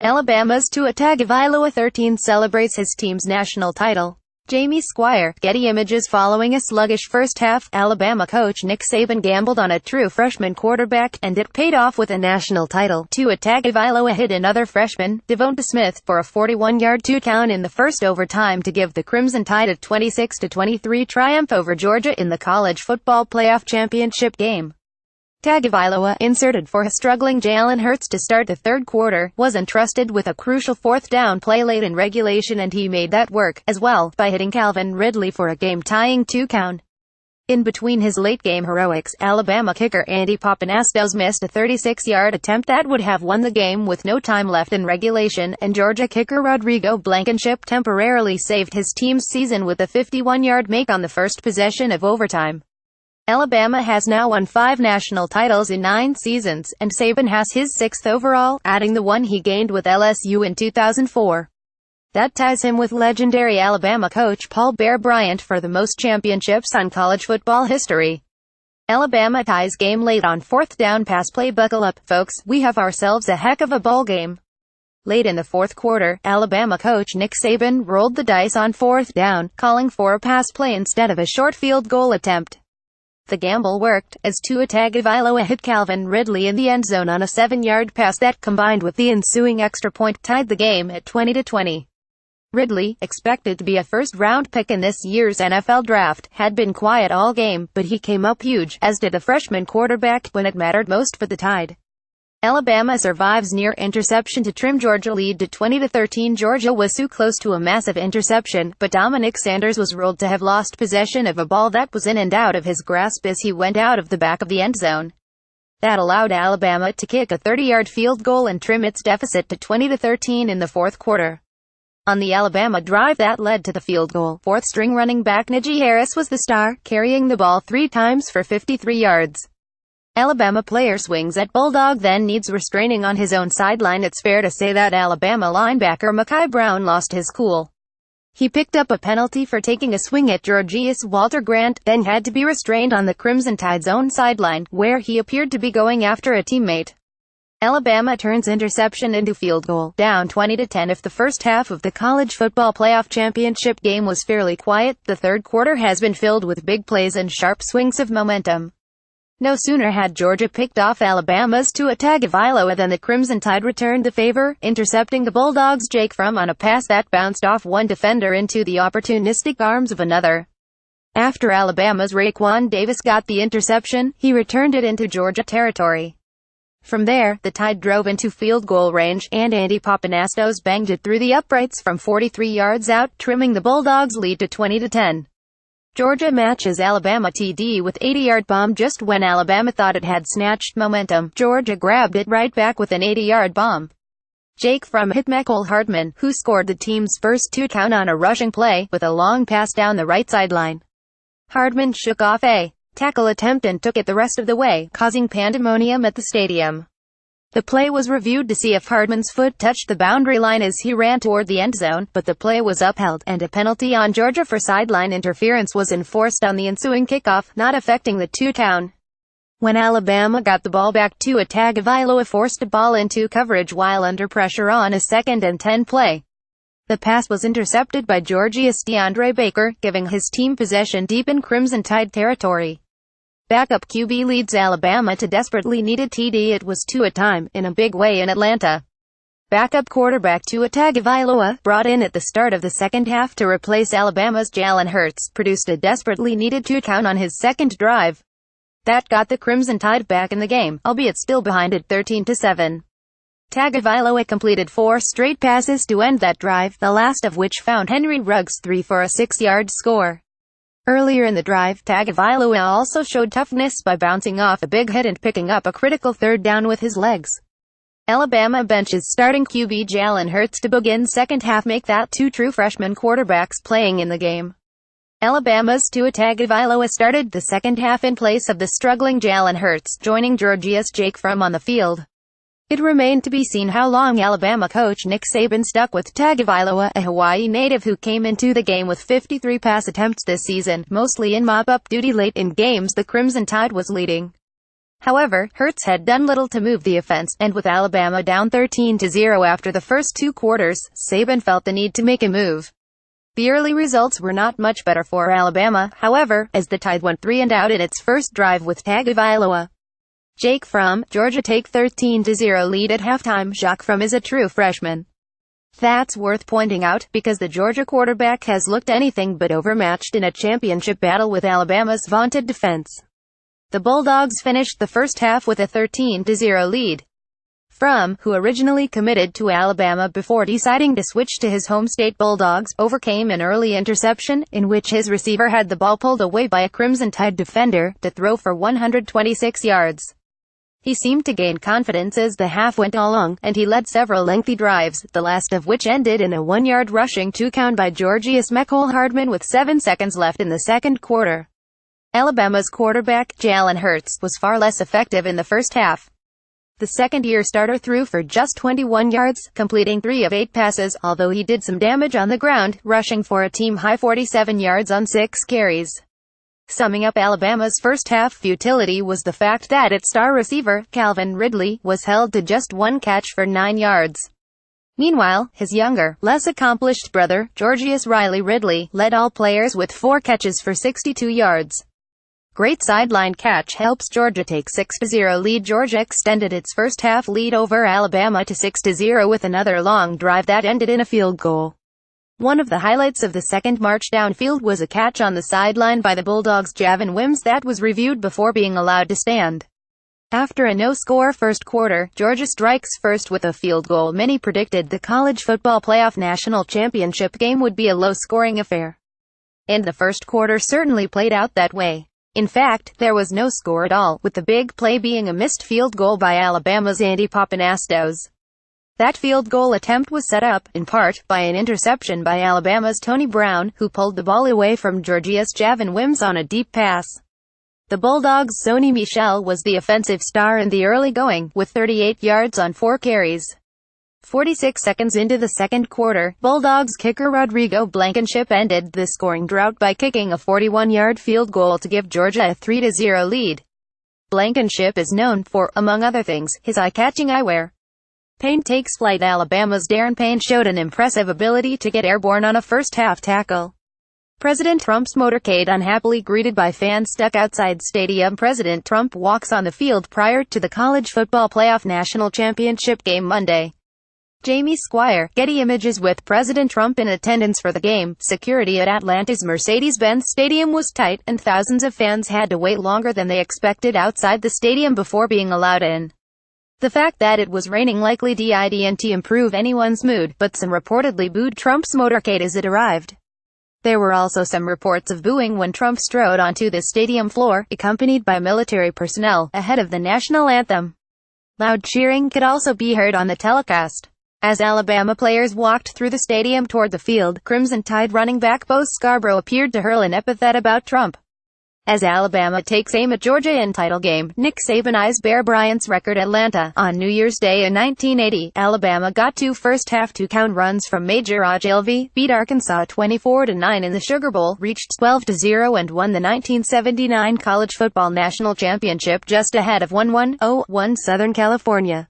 Alabama's Tua Tagovailoa 13 celebrates his team's national title. Squire, Getty Images. Following a sluggish first half, Alabama coach Nick Saban gambled on a true freshman quarterback, and it paid off with a national title. Tua Tagovailoa hit another freshman, Devonta Smith, for a 41-yard two-count in the first overtime to give the Crimson Tide a 26-23 triumph over Georgia in the college football playoff championship game. Tagovailoa, inserted for a struggling Jalen Hurts to start the third quarter, was entrusted with a crucial fourth down play late in regulation, and he made that work, as well, by hitting Calvin Ridley for a game-tying two-count. In between his late-game heroics, Alabama kicker Andy Pappanastos missed a 36-yard attempt that would have won the game with no time left in regulation, and Georgia kicker Rodrigo Blankenship temporarily saved his team's season with a 51-yard make on the first possession of overtime. Alabama has now won 5 national titles in 9 seasons, and Saban has his 6th overall, adding the one he gained with LSU in 2004. That ties him with legendary Alabama coach Paul Bear Bryant for the most championships on college football history. Alabama ties game late on fourth down pass play. Buckle up, folks, we have ourselves a heck of a ball game. Late in the fourth quarter, Alabama coach Nick Saban rolled the dice on fourth down, calling for a pass play instead of a short field goal attempt. The gamble worked, as Tua Tagovailoa hit Calvin Ridley in the end zone on a 7-yard pass that, combined with the ensuing extra point, tied the game at 20-20. Ridley, expected to be a first-round pick in this year's NFL draft, had been quiet all game, but he came up huge, as did the freshman quarterback, when it mattered most for the Tide. Alabama survives near interception to trim Georgia lead to 20-13. Georgia was so close to a massive interception, but Dominic Sanders was ruled to have lost possession of a ball that was in and out of his grasp as he went out of the back of the end zone. That allowed Alabama to kick a 30-yard field goal and trim its deficit to 20-13 in the fourth quarter. On the Alabama drive that led to the field goal, fourth-string running back Najee Harris was the star, carrying the ball 3 times for 53 yards. Alabama player swings at Bulldog, then needs restraining on his own sideline. It's fair to say that Alabama linebacker Mekhi Brown lost his cool. He picked up a penalty for taking a swing at Georgia's Walter Grant, then had to be restrained on the Crimson Tide's own sideline, where he appeared to be going after a teammate. Alabama turns interception into field goal, down 20-10. If the first half of the college football playoff championship game was fairly quiet, the third quarter has been filled with big plays and sharp swings of momentum. No sooner had Georgia picked off Alabama's Tua Tagovailoa than the Crimson Tide returned the favor, intercepting the Bulldogs' Jake Fromm on a pass that bounced off one defender into the opportunistic arms of another. After Alabama's Raekwon Davis got the interception, he returned it into Georgia territory. From there, the Tide drove into field goal range, and Andy Pappanastos banged it through the uprights from 43 yards out, trimming the Bulldogs' lead to 20-10. Georgia matches Alabama TD with 80-yard bomb. Just when Alabama thought it had snatched momentum, Georgia grabbed it right back with an 80-yard bomb. Jake Fromm hit Mecole Hardman, who scored the team's first two-count on a rushing play, with a long pass down the right sideline. Hardman shook off a tackle attempt and took it the rest of the way, causing pandemonium at the stadium. The play was reviewed to see if Hardman's foot touched the boundary line as he ran toward the end zone, but the play was upheld, and a penalty on Georgia for sideline interference was enforced on the ensuing kickoff, not affecting the two-count. When Alabama got the ball back, Tua Tagovailoa forced a ball into coverage while under pressure on a 2nd and 10 play. The pass was intercepted by Georgia's DeAndre Baker, giving his team possession deep in Crimson Tide territory. Backup QB leads Alabama to desperately needed TD. It was Tua time, in a big way in Atlanta. Backup quarterback Tua Tagovailoa, brought in at the start of the second half to replace Alabama's Jalen Hurts, produced a desperately needed two-count on his second drive. That got the Crimson Tide back in the game, albeit still behind at 13-7. Tagovailoa completed 4 straight passes to end that drive, the last of which found Henry Ruggs 3 for a 6-yard score. Earlier in the drive, Tagovailoa also showed toughness by bouncing off a big hit and picking up a critical third down with his legs. Alabama benches starting QB Jalen Hurts to begin second half, make that 2 true freshman quarterbacks playing in the game. Alabama's Tua Tagovailoa started the second half in place of the struggling Jalen Hurts, joining Georgia's Jake Fromm on the field. It remained to be seen how long Alabama coach Nick Saban stuck with Tagovailoa, a Hawaii native who came into the game with 53 pass attempts this season, mostly in mop-up duty late in games the Crimson Tide was leading. However, Hurts had done little to move the offense, and with Alabama down 13-0 after the first 2 quarters, Saban felt the need to make a move. The early results were not much better for Alabama, however, as the Tide went 3-and-out in its first drive with Tagovailoa. Jake Fromm, Georgia take 13-0 lead at halftime. Jake Fromm is a true freshman. That's worth pointing out, because the Georgia quarterback has looked anything but overmatched in a championship battle with Alabama's vaunted defense. The Bulldogs finished the first half with a 13-0 lead. Fromm, who originally committed to Alabama before deciding to switch to his home state Bulldogs, overcame an early interception, in which his receiver had the ball pulled away by a Crimson Tide defender, to throw for 126 yards. He seemed to gain confidence as the half went along, and he led several lengthy drives, the last of which ended in a 1-yard rushing touchdown by Georgia's Mecole Hardman with 7 seconds left in the second quarter. Alabama's quarterback, Jalen Hurts, was far less effective in the first half. The second-year starter threw for just 21 yards, completing 3 of 8 passes, although he did some damage on the ground, rushing for a team-high 47 yards on 6 carries. Summing up Alabama's first-half futility was the fact that its star receiver, Calvin Ridley, was held to just 1 catch for 9 yards. Meanwhile, his younger, less accomplished brother, Georgius Riley Ridley, led all players with 4 catches for 62 yards. Great sideline catch helps Georgia take 6-0 lead. Georgia extended its first-half lead over Alabama to 6-0 with another long drive that ended in a field goal. One of the highlights of the second march downfield was a catch on the sideline by the Bulldogs' Javon Wims that was reviewed before being allowed to stand. After a no-score first quarter, Georgia strikes first with a field goal. Many predicted the college football playoff national championship game would be a low-scoring affair. And the first quarter certainly played out that way. In fact, there was no score at all, with the big play being a missed field goal by Alabama's Andy Pappanastos. That field goal attempt was set up, in part, by an interception by Alabama's Tony Brown, who pulled the ball away from Georgia's Javon Wims on a deep pass. The Bulldogs' Sony Michel was the offensive star in the early going, with 38 yards on 4 carries. 46 seconds into the second quarter, Bulldogs kicker Rodrigo Blankenship ended the scoring drought by kicking a 41-yard field goal to give Georgia a 3-0 lead. Blankenship is known for, among other things, his eye-catching eyewear. Payne takes flight. Alabama's Darren Payne showed an impressive ability to get airborne on a first-half tackle. President Trump's motorcade unhappily greeted by fans stuck outside stadium. President Trump walks on the field prior to the college football playoff national championship game Monday. Jamie Squire, Getty Images. With President Trump in attendance for the game, security at Atlanta's Mercedes-Benz Stadium was tight, and thousands of fans had to wait longer than they expected outside the stadium before being allowed in. The fact that it was raining likely didn't improve anyone's mood, but some reportedly booed Trump's motorcade as it arrived. There were also some reports of booing when Trump strode onto the stadium floor, accompanied by military personnel, ahead of the national anthem. Loud cheering could also be heard on the telecast. As Alabama players walked through the stadium toward the field, Crimson Tide running back Bo Scarborough appeared to hurl an epithet about Trump. As Alabama takes aim at Georgia in title game, Nick Saban eyes Bear Bryant's record. Atlanta. On New Year's Day in 1980, Alabama got 2 first-half two-count runs from Major Ogilvy, beat Arkansas 24-9 in the Sugar Bowl, reached 12-0 and won the 1979 College Football National Championship just ahead of 1-1 Southern California.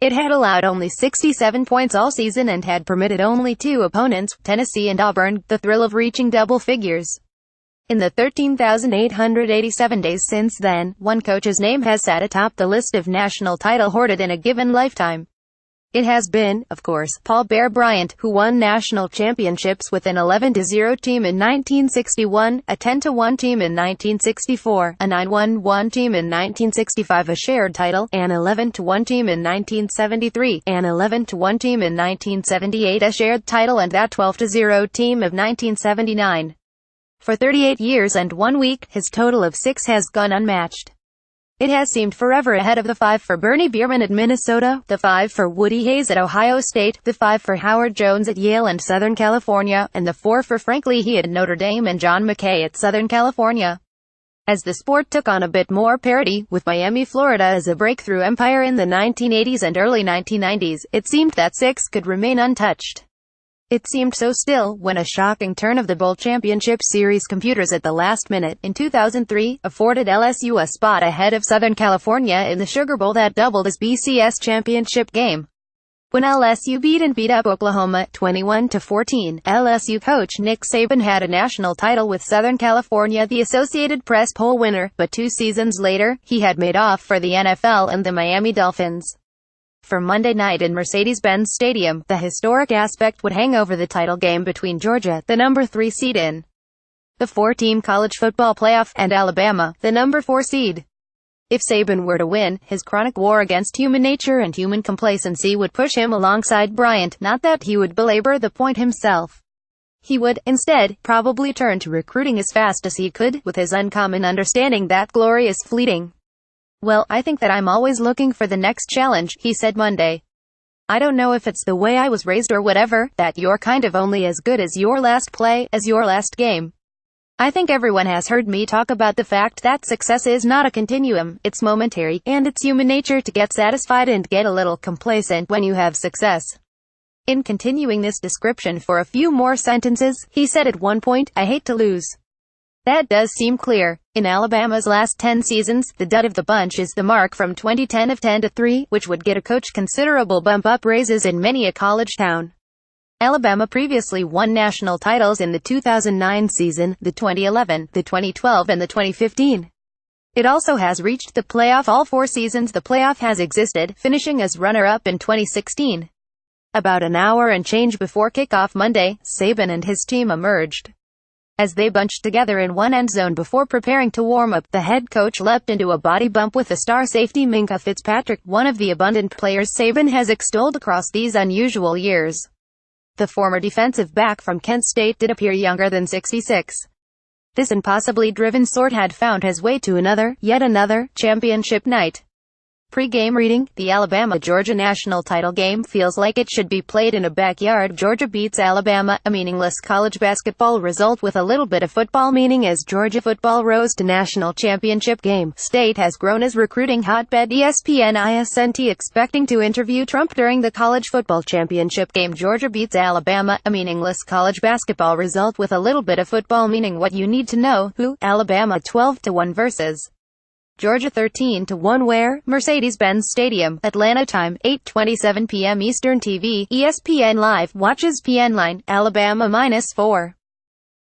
It had allowed only 67 points all season and had permitted only 2 opponents, Tennessee and Auburn, the thrill of reaching double figures. In the 13,887 days since then, one coach's name has sat atop the list of national title hoarded in a given lifetime. It has been, of course, Paul Bear Bryant, who won national championships with an 11-0 team in 1961, a 10-1 team in 1964, a 9-1 team in 1965, a shared title, an 11-1 team in 1973, an 11-1 team in 1978, a shared title, and that 12-0 team of 1979. For 38 years and 1 week, his total of 6 has gone unmatched. It has seemed forever ahead of the 5 for Bernie Bierman at Minnesota, the 5 for Woody Hayes at Ohio State, the 5 for Howard Jones at Yale and Southern California, and the 4 for Frank Leahy at Notre Dame and John McKay at Southern California. As the sport took on a bit more parity, with Miami, Florida as a breakthrough empire in the 1980s and early 1990s, it seemed that 6 could remain untouched. It seemed so still when a shocking turn of the Bowl Championship Series computers at the last minute in 2003 afforded LSU a spot ahead of Southern California in the Sugar Bowl that doubled as BCS championship game. When LSU beat up Oklahoma 21-14, LSU coach Nick Saban had a national title with Southern California, the Associated Press poll winner, but 2 seasons later, he had made off for the NFL and the Miami Dolphins. For Monday night in Mercedes-Benz Stadium, the historic aspect would hang over the title game between Georgia, the number 3 seed in the 4-team college football playoff, and Alabama, the number 4 seed. If Saban were to win, his chronic war against human nature and human complacency would push him alongside Bryant, not that he would belabor the point himself. He would, instead, probably turn to recruiting as fast as he could, with his uncommon understanding that glory is fleeting. "Well, I think that I'm always looking for the next challenge," he said Monday. "I don't know if it's the way I was raised or whatever, that you're kind of only as good as your last play, as your last game. I think everyone has heard me talk about the fact that success is not a continuum, it's momentary, and it's human nature to get satisfied and get a little complacent when you have success." In continuing this description for a few more sentences, he said at one point, "I hate to lose. That does seem clear. In Alabama's last 10 seasons, the dud of the bunch is the mark from 2010 of 10-3, which would get a coach considerable bump-up raises in many a college town." Alabama previously won national titles in the 2009 season, the 2011, the 2012 and the 2015. It also has reached the playoff all 4 seasons the playoff has existed, finishing as runner-up in 2016. About an hour and change before kickoff Monday, Saban and his team emerged. As they bunched together in one end zone before preparing to warm up, the head coach leapt into a body bump with the star safety Minkah Fitzpatrick, one of the abundant players Saban has extolled across these unusual years. The former defensive back from Kent State did appear younger than 66. This impossibly driven sort had found his way to yet another, championship night. Pre-game reading: the Alabama-Georgia national title game feels like it should be played in a backyard. Georgia beats Alabama, a meaningless college basketball result with a little bit of football meaning as Georgia football rose to national championship game. State has grown as recruiting hotbed. ESPN isn't expecting to interview Trump during the college football championship game. Georgia beats Alabama, a meaningless college basketball result with a little bit of football meaning what you need to know. Who? Alabama 12-1 versus Georgia 13-1 where? Mercedes-Benz Stadium, Atlanta time, 8:27 p.m. Eastern TV, ESPN Live, watches PN line, Alabama -4.